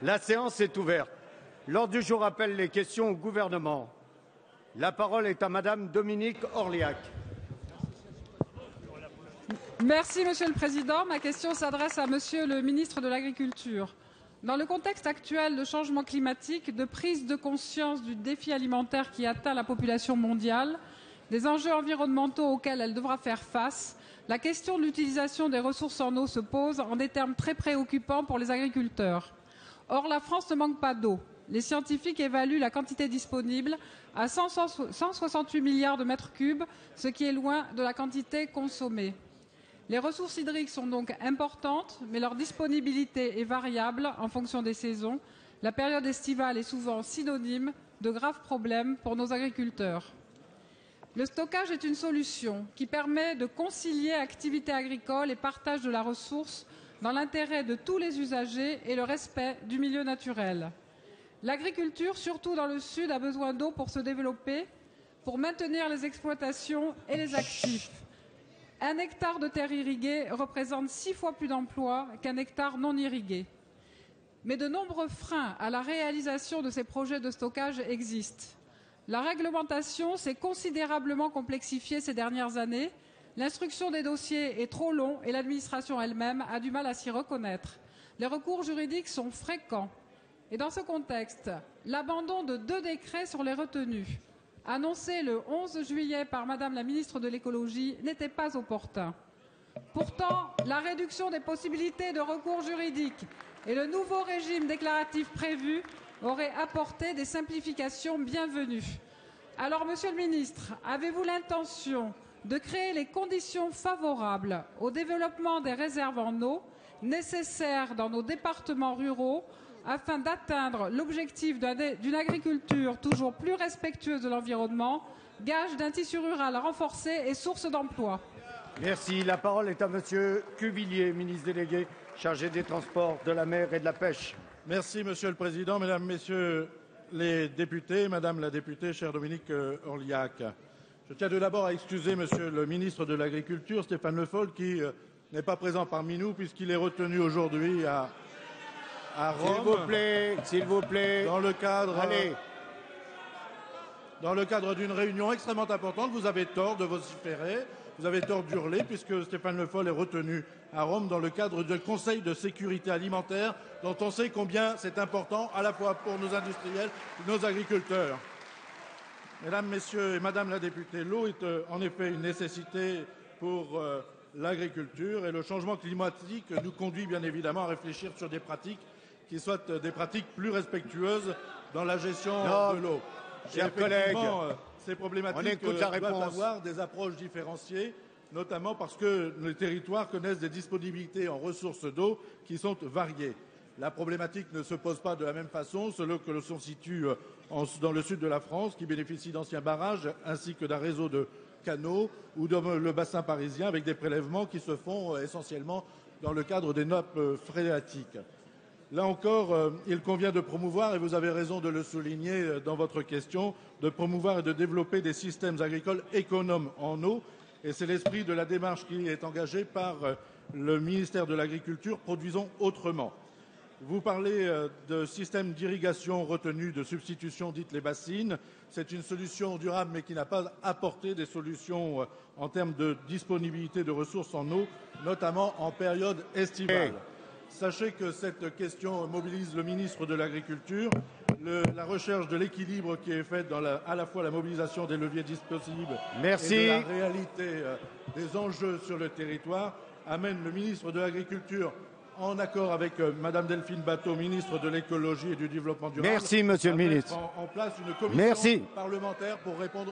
La séance est ouverte. L'ordre du jour appelle les questions au gouvernement. La parole est à Madame Dominique Orliac. Merci, Monsieur le Président. Ma question s'adresse à Monsieur le ministre de l'Agriculture. Dans le contexte actuel de changement climatique, de prise de conscience du défi alimentaire qui atteint la population mondiale, des enjeux environnementaux auxquels elle devra faire face, la question de l'utilisation des ressources en eau se pose en des termes très préoccupants pour les agriculteurs. Or, la France ne manque pas d'eau. Les scientifiques évaluent la quantité disponible à 168 milliards de mètres cubes, ce qui est loin de la quantité consommée. Les ressources hydriques sont donc importantes, mais leur disponibilité est variable en fonction des saisons. La période estivale est souvent synonyme de graves problèmes pour nos agriculteurs. Le stockage est une solution qui permet de concilier activité agricole et partage de la ressource dans l'intérêt de tous les usagers et le respect du milieu naturel. L'agriculture, surtout dans le Sud, a besoin d'eau pour se développer, pour maintenir les exploitations et les actifs. 1 hectare de terre irriguée représente 6 fois plus d'emplois qu'un hectare non irrigué. Mais de nombreux freins à la réalisation de ces projets de stockage existent. La réglementation s'est considérablement complexifiée ces dernières années. L'instruction des dossiers est trop longue et l'administration elle-même a du mal à s'y reconnaître. Les recours juridiques sont fréquents. Et dans ce contexte, l'abandon de 2 décrets sur les retenues, annoncé le 11 juillet par Madame la ministre de l'Écologie, n'était pas opportun. Pourtant, la réduction des possibilités de recours juridiques et le nouveau régime déclaratif prévu auraient apporté des simplifications bienvenues. Alors, Monsieur le ministre, avez-vous l'intention de créer les conditions favorables au développement des réserves en eau nécessaires dans nos départements ruraux afin d'atteindre l'objectif d'une agriculture toujours plus respectueuse de l'environnement, gage d'un tissu rural renforcé et source d'emploi? Merci. La parole est à Monsieur Cuvillier, ministre délégué chargé des Transports, de la mer et de la pêche. Merci, Monsieur le Président, Mesdames, Messieurs les députés, Madame la députée, chère Dominique Orliac. Je tiens tout d'abord à excuser Monsieur le ministre de l'Agriculture, Stéphane Le Foll, qui n'est pas présent parmi nous puisqu'il est retenu aujourd'hui à Rome. S'il vous plaît. Dans le cadre d'une réunion extrêmement importante, vous avez tort de vociférer, vous avez tort d'hurler, puisque Stéphane Le Foll est retenu à Rome dans le cadre du Conseil de sécurité alimentaire, dont on sait combien c'est important à la fois pour nos industriels et nos agriculteurs. Mesdames, Messieurs et Madame la députée, l'eau est en effet une nécessité pour l'agriculture et le changement climatique nous conduit bien évidemment à réfléchir sur des pratiques qui soient des pratiques plus respectueuses dans la gestion de l'eau. Chers collègues, ces problématiques doivent avoir des approches différenciées, notamment parce que les territoires connaissent des disponibilités en ressources d'eau qui sont variées. La problématique ne se pose pas de la même façon selon que l'on se situe dans le sud de la France, qui bénéficie d'anciens barrages ainsi que d'un réseau de canaux, ou dans le bassin parisien avec des prélèvements qui se font essentiellement dans le cadre des nappes phréatiques. Là encore, il convient de promouvoir, et vous avez raison de le souligner dans votre question, de promouvoir et de développer des systèmes agricoles économes en eau. Et c'est l'esprit de la démarche qui est engagée par le ministère de l'Agriculture, Produisons autrement. Vous parlez de systèmes d'irrigation retenus de substitution, dites les bassines. C'est une solution durable, mais qui n'a pas apporté des solutions en termes de disponibilité de ressources en eau, notamment en période estivale. Sachez que cette question mobilise le ministre de l'Agriculture. La recherche de l'équilibre qui est faite dans à la fois la mobilisation des leviers disponibles et de la réalité des enjeux sur le territoire amène le ministre de l'Agriculture, en accord avec Madame Delphine Batho, ministre de l'Écologie et du Développement durable, Merci, Monsieur le ministre. En place une commission parlementaire pour répondre